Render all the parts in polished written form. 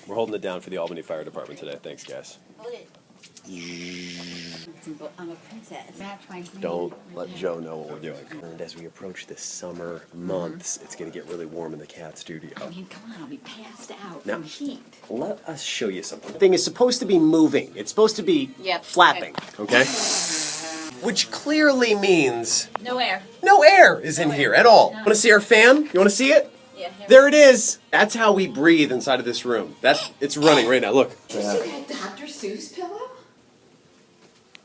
We're holding it down for the Albany Fire Department today. Thanks, guys. Hold it. I'm a princess. Match my green. Don't let Joe know what we're doing. And as we approach the summer months, it's going to get really warm in the cat studio. I mean, come on, I'll be passed out Now- from heat. Let us show you something. The thing is supposed to be moving. It's supposed to be Yep. flapping, okay? Which clearly means No air. no air is in here at all. No. Want to see our fan? You want to see it? Yeah. Here. There it is. That's how we breathe inside of this room. It's running right now. Look. You see that Dr. Seuss pillow?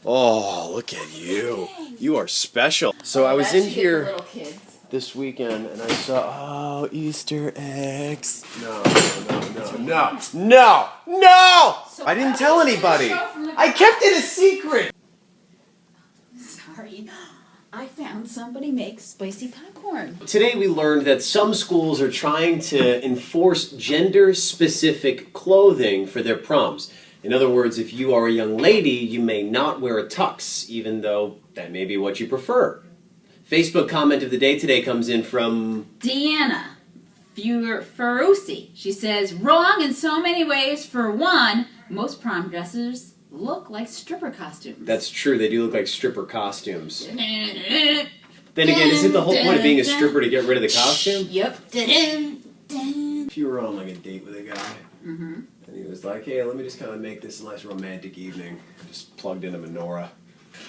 Oh, look at you. You are special. So I was That in should get the here little kids. this weekend and I saw, Easter eggs. No. I didn't tell anybody. I kept it a secret. Sorry. I found somebody makes spicy popcorn. Today we learned that some schools are trying to enforce gender-specific clothing for their proms. In other words, if you are a young lady, you may not wear a tux, even though that may be what you prefer. Facebook comment of the day today comes in from... Deanna Ferrucci. She says, wrong in so many ways. For one, most prom dresses look like stripper costumes. That's true, they do look like stripper costumes. Then again, isn't the whole point of being a stripper to get rid of the costume? Yep. If you were on like a date with a guy, and he was like, hey, let me just kind of make this a nice romantic evening. Just plugged in a menorah.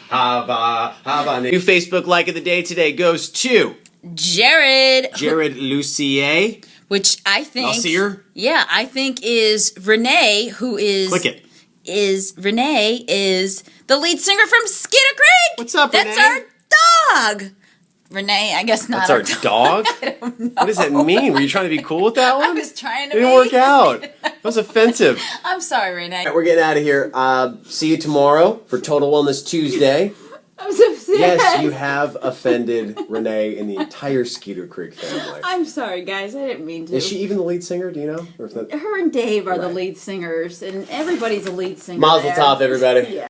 Hava. New Facebook like of the day today goes to Jared, Lucier. which I think, Lucier? yeah, I think is Renee, who is Click it. Renee is the lead singer from Skeeter Creek. What's up, That's Renee? our dog. Renee, I guess not. That's our dog? I don't know. What does that mean? Were you trying to be cool with that one? I was trying to It didn't work out. That was offensive. I'm sorry, Renee. All right, we're getting out of here. See you tomorrow for Total Wellness Tuesday. I'm so sad. Yes, you have offended Renee and the entire Skeeter Creek family. I'm sorry, guys. I didn't mean to. Is she even the lead singer? Do you know? Or if that... Her and Dave are the Right. lead singers, and everybody's a lead singer. Mazel there. tov, everybody. Yeah.